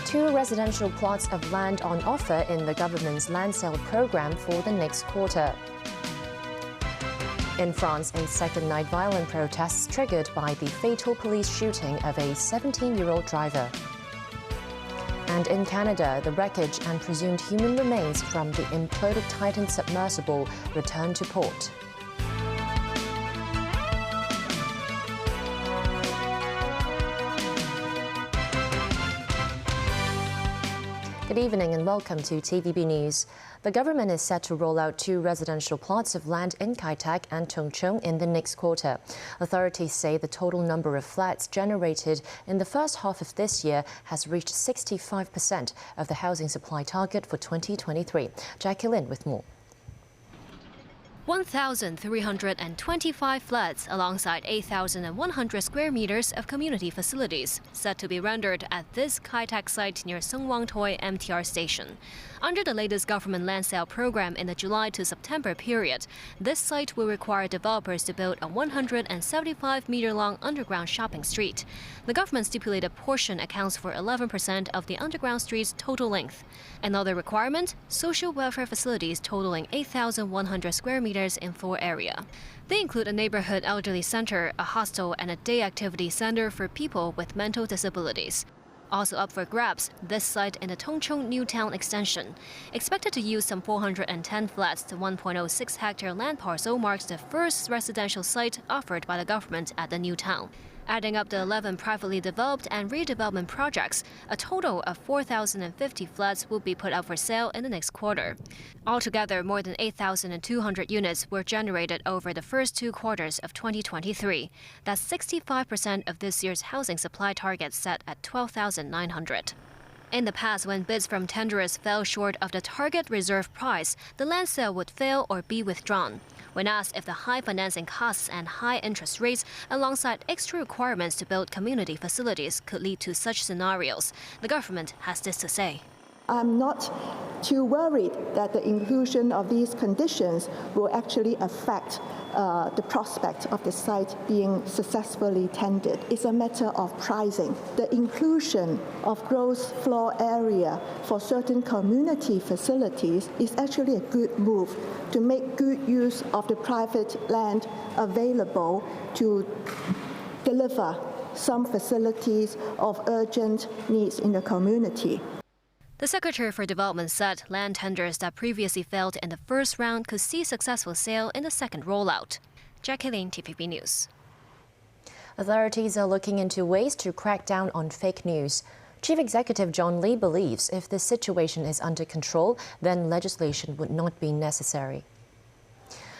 Two residential plots of land on offer in the government's land sale program for the next quarter. In France, a second night violent protests triggered by the fatal police shooting of a 17-year-old driver. And in Canada, the wreckage and presumed human remains from the imploded Titan submersible returned to port. Good evening and welcome to TVB News. The government is set to roll out two residential plots of land in Kai Tak and Tung Chung in the next quarter. Authorities say the total number of flats generated in the first half of this year has reached 65% of the housing supply target for 2023. Jackie Lin with more. 1,325 flats alongside 8,100 square meters of community facilities set to be rendered at this Kai Tak site near Sung Wang Toi MTR station. Under the latest government land sale program in the July to September period, this site will require developers to build a 175-meter-long underground shopping street. The government stipulated portion accounts for 11% of the underground street's total length. Another requirement, social welfare facilities totaling 8,100 square meters in floor area. They include a neighborhood elderly center, a hostel, and a day activity center for people with mental disabilities. Also up for grabs, this site in the Tung Chung New Town extension. Expected to use some 410 flats, the 1.06-hectare land parcel marks the first residential site offered by the government at the new town. Adding up the 11 privately developed and redevelopment projects, a total of 4,050 flats will be put up for sale in the next quarter. Altogether, more than 8,200 units were generated over the first two quarters of 2023. That's 65% of this year's housing supply target set at 12,900. In the past, when bids from tenderers fell short of the target reserve price, the land sale would fail or be withdrawn. When asked if the high financing costs and high interest rates, alongside extra requirements to build community facilities, could lead to such scenarios, the government has this to say. I'm not too worried that the inclusion of these conditions will actually affect the prospect of the site being successfully tendered. It's a matter of pricing. The inclusion of gross floor area for certain community facilities is actually a good move to make good use of the private land available to deliver some facilities of urgent needs in the community. The Secretary for Development said land tenders that previously failed in the first round could see successful sale in the second rollout. Jackie Lin, TVB News. Authorities are looking into ways to crack down on fake news. Chief Executive John Lee believes if the situation is under control, then legislation would not be necessary.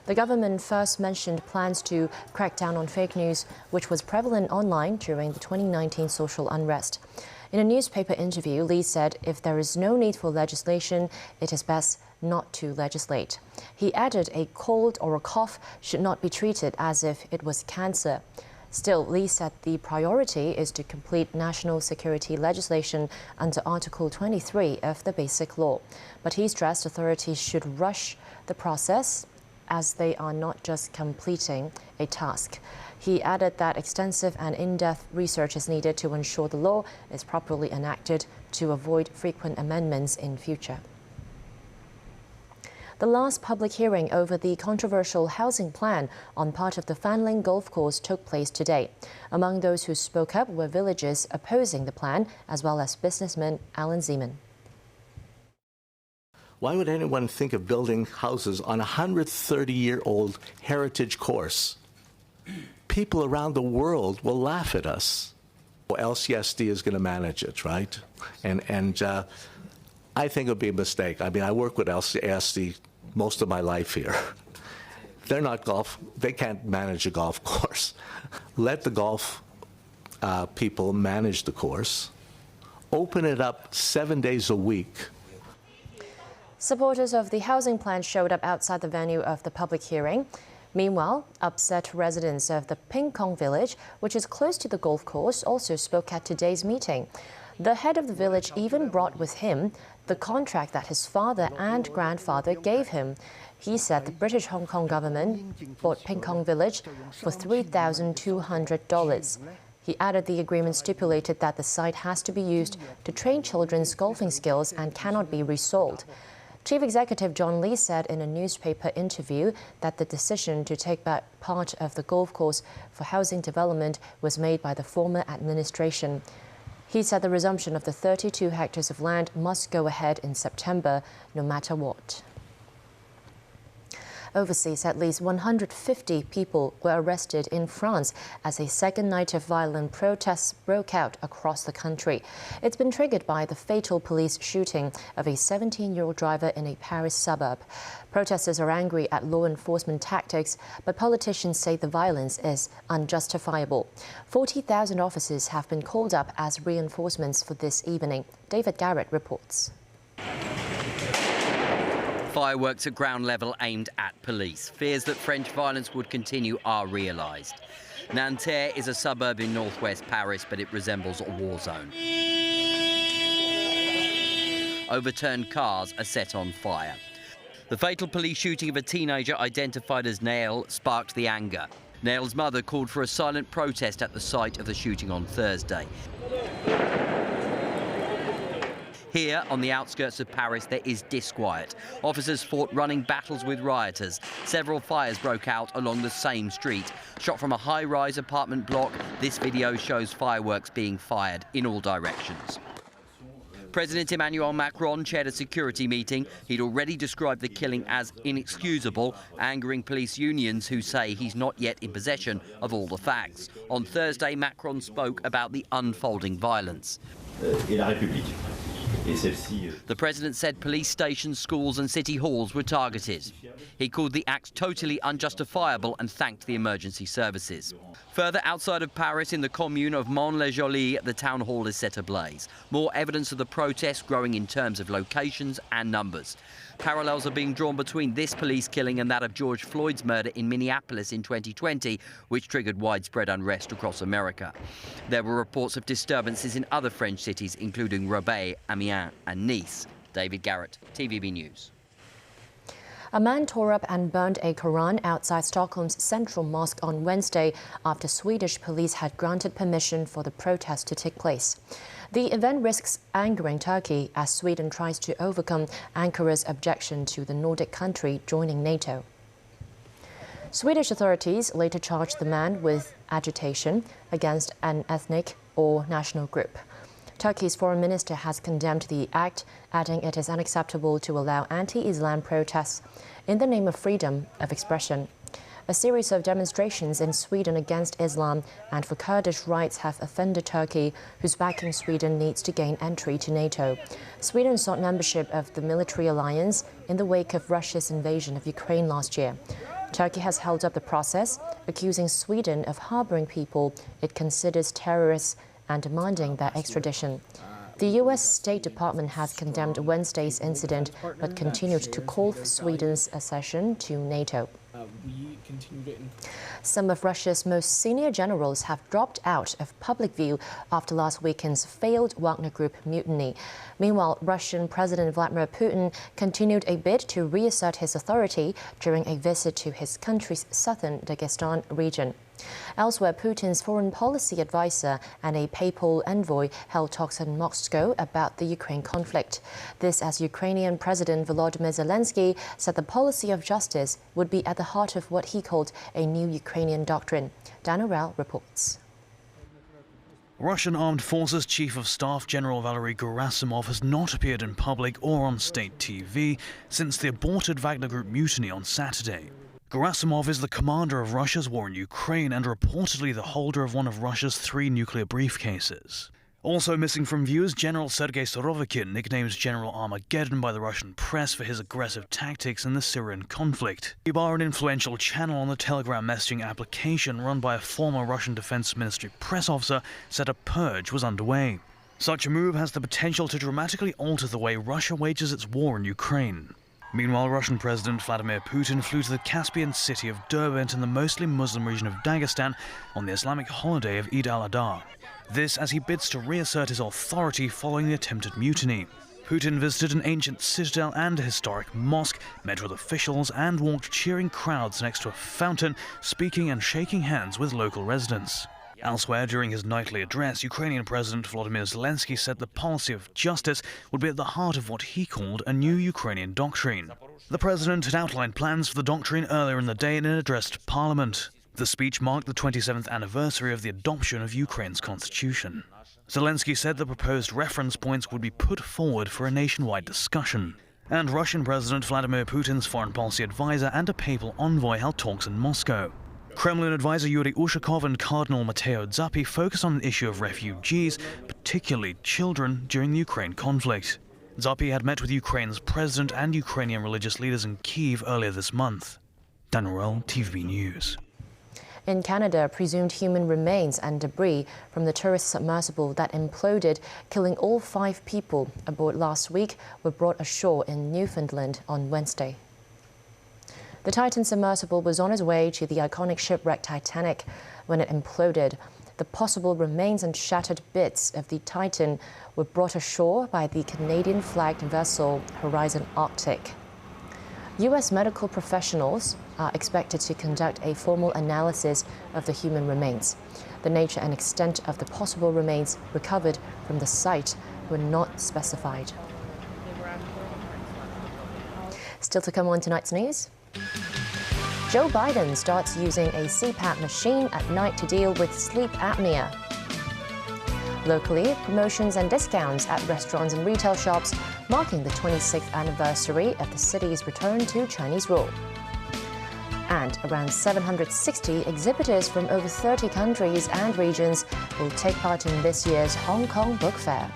The government first mentioned plans to crack down on fake news, which was prevalent online during the 2019 social unrest. In a newspaper interview, Lee said if there is no need for legislation, it is best not to legislate. He added a cold or a cough should not be treated as if it was cancer. Still, Lee said the priority is to complete national security legislation under Article 23 of the Basic Law. But he stressed authorities should rush the process as they are not just completing a task. He added that extensive and in-depth research is needed to ensure the law is properly enacted to avoid frequent amendments in future. The last public hearing over the controversial housing plan on part of the Fanland golf course took place today. Among those who spoke up were villagers opposing the plan, as well as businessman Alan Zeman. Why would anyone think of building houses on a 130-year-old heritage course? People around the world will laugh at us. LCSD is going to manage it, right? And I think it would be a mistake. I mean, I work with LCSD most of my life here. They're not golf. They can't manage a golf course. Let the golf people manage the course. Open it up 7 days a week. Supporters of the housing plan showed up outside the venue of the public hearing. Meanwhile, upset residents of the Ping Kong village, which is close to the golf course, also spoke at today's meeting. The head of the village even brought with him the contract that his father and grandfather gave him. He said the British Hong Kong government bought Ping Kong Village for $3,200. He added the agreement stipulated that the site has to be used to train children's golfing skills and cannot be resold. Chief Executive JUN Lee said in a newspaper interview that the decision to take back part of the golf course for housing development was made by the former administration. He said the resumption of the 32 hectares of land must go ahead in September, no matter what. Overseas, at least 150 people were arrested in France as a second night of violent protests broke out across the country. It's been triggered by the fatal police shooting of a 17-year-old driver in a Paris suburb. Protesters are angry at law enforcement tactics, but politicians say the violence is unjustifiable. 40,000 officers have been called up as reinforcements for this evening. David Garrett reports. Fireworks at ground level aimed at police. Fears that French violence would continue are realised. Nanterre is a suburb in northwest Paris, but it resembles a war zone. Overturned cars are set on fire. The fatal police shooting of a teenager identified as Nael sparked the anger. Nael's mother called for a silent protest at the site of the shooting on Thursday. Here, on the outskirts of Paris, there is disquiet. Officers fought running battles with rioters. Several fires broke out along the same street. Shot from a high-rise apartment block, this video shows fireworks being fired in all directions. President Emmanuel Macron chaired a security meeting. He'd already described the killing as inexcusable, angering police unions who say he's not yet in possession of all the facts. On Thursday, Macron spoke about the unfolding violence. The president said police stations, schools and city halls were targeted. He called the act totally unjustifiable and thanked the emergency services. Further outside of Paris, in the commune of Mont-le-Joly, the town hall is set ablaze. More evidence of the protest growing in terms of locations and numbers. Parallels are being drawn between this police killing and that of George Floyd's murder in Minneapolis in 2020, which triggered widespread unrest across America. There were reports of disturbances in other French cities, including Roubaix, Amiens and Nice. David Garrett, TVB News. A man tore up and burned a Quran outside Stockholm's central mosque on Wednesday after Swedish police had granted permission for the protest to take place. The event risks angering Turkey as Sweden tries to overcome Ankara's objection to the Nordic country joining NATO. Swedish authorities later charged the man with agitation against an ethnic or national group. Turkey's foreign minister has condemned the act, adding it is unacceptable to allow anti-Islam protests in the name of freedom of expression. A series of demonstrations in Sweden against Islam and for Kurdish rights have offended Turkey, whose backing Sweden needs to gain entry to NATO. Sweden sought membership of the military alliance in the wake of Russia's invasion of Ukraine last year. Turkey has held up the process, accusing Sweden of harboring people it considers terrorists and demanding their extradition. The U.S. State Department has condemned Wednesday's incident, but continued to call for Sweden's accession to NATO. Some of Russia's most senior generals have dropped out of public view after last weekend's failed Wagner Group mutiny. Meanwhile, Russian President Vladimir Putin continued a bid to reassert his authority during a visit to his country's southern Dagestan region. Elsewhere, Putin's foreign policy advisor and a papal envoy held talks in Moscow about the Ukraine conflict. This as Ukrainian President Volodymyr Zelensky said the policy of justice would be at the heart of what he called a new Ukrainian doctrine. Dan O'Rell reports. Russian Armed Forces Chief of Staff General Valery Gerasimov has not appeared in public or on state TV since the aborted Wagner Group mutiny on Saturday. Gerasimov is the commander of Russia's war in Ukraine and reportedly the holder of one of Russia's 3 nuclear briefcases. Also missing from view is General Sergei Surovikin, nicknamed General Armageddon by the Russian press for his aggressive tactics in the Syrian conflict. He bar an influential channel on the Telegram messaging application run by a former Russian Defense Ministry press officer said a purge was underway. Such a move has the potential to dramatically alter the way Russia wages its war in Ukraine. Meanwhile, Russian President Vladimir Putin flew to the Caspian city of Derbent in the mostly Muslim region of Dagestan on the Islamic holiday of Eid al-Adha. This as he bids to reassert his authority following the attempted mutiny. Putin visited an ancient citadel and a historic mosque, met with officials and walked cheering crowds next to a fountain, speaking and shaking hands with local residents. Elsewhere, during his nightly address, Ukrainian President Volodymyr Zelensky said the policy of justice would be at the heart of what he called a new Ukrainian doctrine. The president had outlined plans for the doctrine earlier in the day in an address to Parliament. The speech marked the 27th anniversary of the adoption of Ukraine's constitution. Zelensky said the proposed reference points would be put forward for a nationwide discussion. And Russian President Vladimir Putin's foreign policy advisor and a papal envoy held talks in Moscow. Kremlin advisor Yuri Ushakov and Cardinal Matteo Zuppi focused on the issue of refugees, particularly children, during the Ukraine conflict. Zuppi had met with Ukraine's president and Ukrainian religious leaders in Kyiv earlier this month. Dan Roel, TVB News. In Canada, presumed human remains and debris from the tourist submersible that imploded, killing all 5 people aboard last week, were brought ashore in Newfoundland on Wednesday. The Titan submersible was on its way to the iconic shipwreck Titanic when it imploded. The possible remains and shattered bits of the Titan were brought ashore by the Canadian-flagged vessel Horizon Arctic. U.S. medical professionals are expected to conduct a formal analysis of the human remains. The nature and extent of the possible remains recovered from the site were not specified. Still to come on tonight's news. Joe Biden starts using a CPAP machine at night to deal with sleep apnea. Locally, promotions and discounts at restaurants and retail shops marking the 26th anniversary of the city's return to Chinese rule. And around 760 exhibitors from over 30 countries and regions will take part in this year's Hong Kong Book Fair.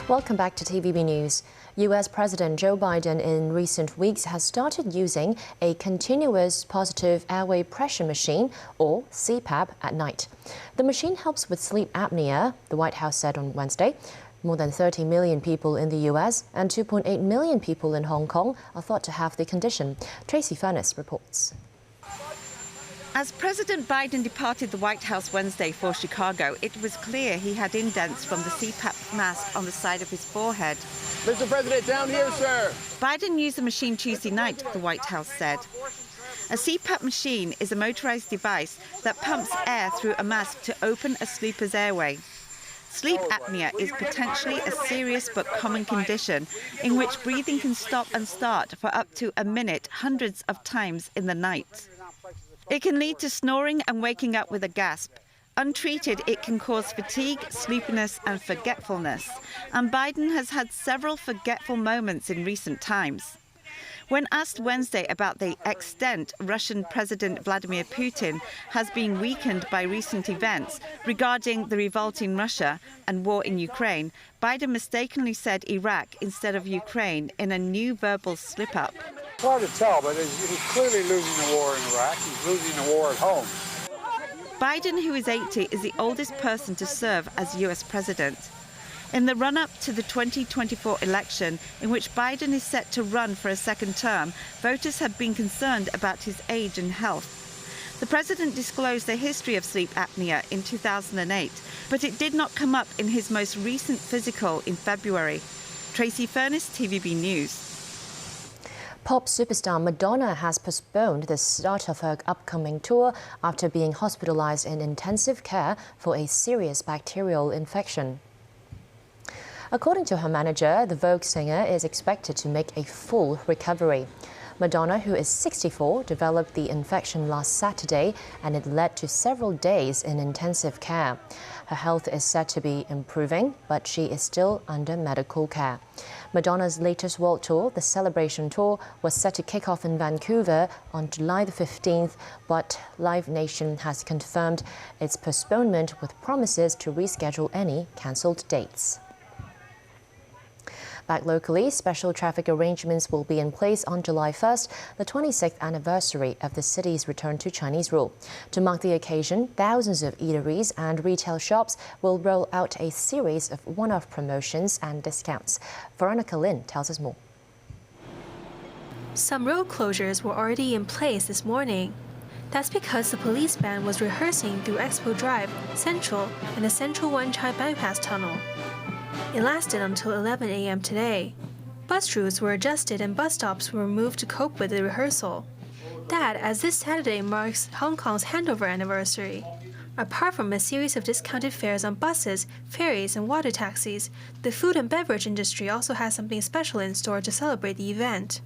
Welcome back to TVB News. U.S. President Joe Biden in recent weeks has started using a continuous positive airway pressure machine, or CPAP, at night. The machine helps with sleep apnea, the White House said on Wednesday. More than 30 million people in the U.S. and 2.8 million people in Hong Kong are thought to have the condition. Tracy Furness reports. As President Biden departed the White House Wednesday for Chicago, it was clear he had indents from the CPAP mask on the side of his forehead. Mr. President, down here, sir. Biden used the machine Tuesday night, the White House said. A CPAP machine is a motorized device that pumps air through a mask to open a sleeper's airway. Sleep apnea is potentially a serious but common condition in which breathing can stop and start for up to a minute hundreds of times in the night. It can lead to snoring and waking up with a gasp. Untreated, it can cause fatigue, sleepiness and forgetfulness. And Biden has had several forgetful moments in recent times. When asked Wednesday about the extent Russian President Vladimir Putin has been weakened by recent events regarding the revolt in Russia and war in Ukraine, Biden mistakenly said Iraq instead of Ukraine in a new verbal slip-up. It's hard to tell, but he's clearly losing the war in Iraq. He's losing the war at home. Biden, who is 80, is the oldest person to serve as U.S. president. In the run-up to the 2024 election, in which Biden is set to run for a second term, voters have been concerned about his age and health. The president disclosed a history of sleep apnea in 2008, but it did not come up in his most recent physical in February. Tracy Furness, TVB News. Pop superstar Madonna has postponed the start of her upcoming tour after being hospitalized in intensive care for a serious bacterial infection. According to her manager, the Vogue singer is expected to make a full recovery. Madonna, who is 64, developed the infection last Saturday, and it led to several days in intensive care. Her health is said to be improving, but she is still under medical care. Madonna's latest world tour, the Celebration Tour, was set to kick off in Vancouver on July the 15th, but Live Nation has confirmed its postponement with promises to reschedule any cancelled dates. Back locally, special traffic arrangements will be in place on July 1st, the 26th anniversary of the city's return to Chinese rule. To mark the occasion, thousands of eateries and retail shops will roll out a series of one-off promotions and discounts. Veronica Lin tells us more. Some road closures were already in place this morning. That's because the police band was rehearsing through Expo Drive, Central, and the Central Wan Chai bypass tunnel. It lasted until 11 a.m. today. Bus routes were adjusted and bus stops were moved to cope with the rehearsal. That, as this Saturday marks Hong Kong's handover anniversary. Apart from a series of discounted fares on buses, ferries, and water taxis, the food and beverage industry also has something special in store to celebrate the event.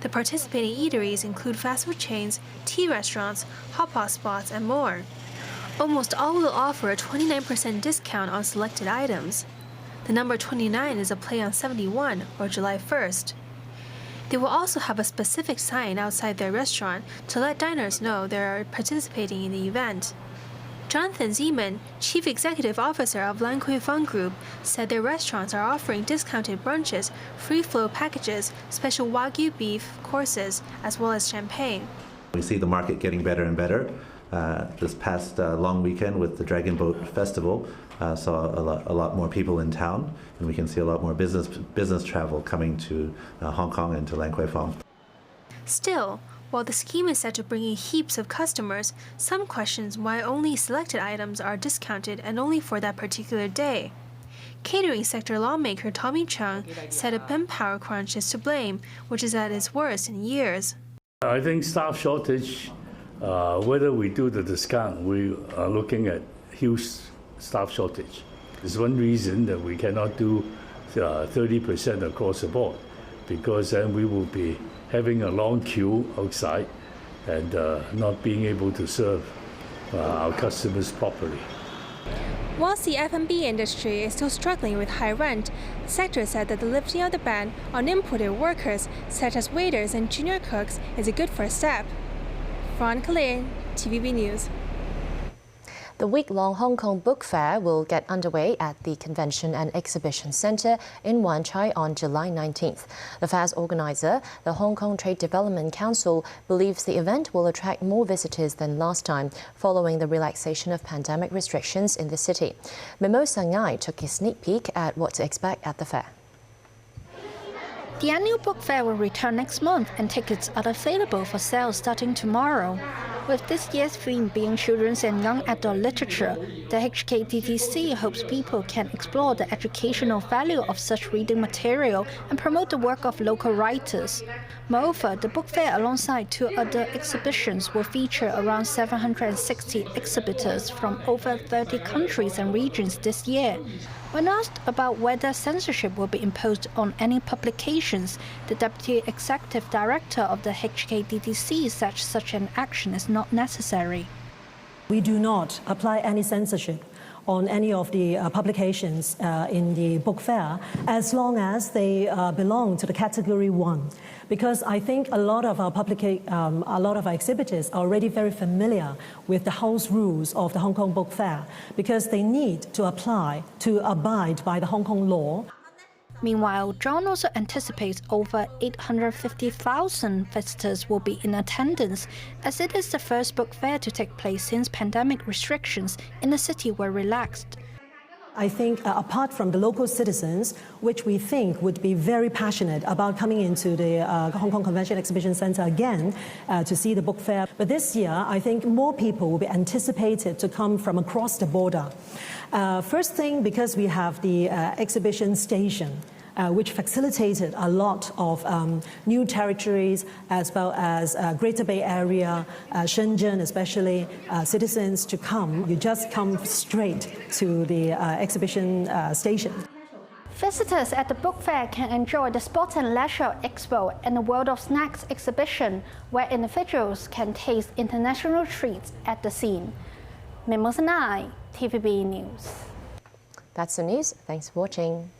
The participating eateries include fast food chains, tea restaurants, hot pot spots, and more. Almost all will offer a 29% discount on selected items. The number 29 is a play on 71, or July 1st. They will also have a specific sign outside their restaurant to let diners know they are participating in the event. Jonathan Zeman, Chief Executive Officer of Lan Kwai Fong Group, said their restaurants are offering discounted brunches, free-flow packages, special Wagyu beef courses, as well as champagne. We see the market getting better and better. This past long weekend with the Dragon Boat Festival, saw a lot more people in town, and we can see a lot more business travel coming to Hong Kong and to Lan Kwai Fong. Still, while the scheme is set to bring in heaps of customers, some questions why only selected items are discounted and only for that particular day. Catering sector lawmaker Tommy Chung said a manpower crunch is to blame, which is at its worst in years. I think staff shortage, whether we do the discount, we are looking at huge staff shortage. There's one reason that we cannot do 30% across the board, because then we will be having a long queue outside and not being able to serve our customers properly. Whilst the F&B industry is still struggling with high rent, the sector said that the lifting of the ban on imported workers, such as waiters and junior cooks, is a good first step. Veronica Lin, TVB News. The week-long Hong Kong Book Fair will get underway at the Convention and Exhibition Centre in Wan Chai on July 19th. The fair's organiser, the Hong Kong Trade Development Council, believes the event will attract more visitors than last time, following the relaxation of pandemic restrictions in the city. Mimosa Ngai took a sneak peek at what to expect at the fair. The annual book fair will return next month, and tickets are available for sale starting tomorrow. With this year's theme being children's and young adult literature, the HKDTC hopes people can explore the educational value of such reading material and promote the work of local writers. Moreover, the book fair alongside two other exhibitions will feature around 760 exhibitors from over 30 countries and regions this year. When asked about whether censorship will be imposed on any publications, the Deputy Executive Director of the HKDTC said such an action is not necessary. We do not apply any censorship on any of the publications in the book fair, as long as they belong to the category 1. Because I think a lot of our exhibitors are already very familiar with the house rules of the Hong Kong Book Fair, because they need to abide by the Hong Kong law. Meanwhile, JUN also anticipates over 850,000 visitors will be in attendance, as it is the first book fair to take place since pandemic restrictions in the city were relaxed. I think apart from the local citizens, which we think would be very passionate about coming into the Hong Kong Convention Exhibition Centre again to see the book fair, but this year I think more people will be anticipated to come from across the border. First thing, because we have the exhibition station, which facilitated a lot of new territories, as well as Greater Bay Area, Shenzhen especially, citizens to come. You just come straight to the exhibition station. Visitors at the book fair can enjoy the Sport and Leisure Expo and the World of Snacks exhibition, where individuals can taste international treats at the scene. Mimosa Nai, TVB News. That's the news. Thanks for watching.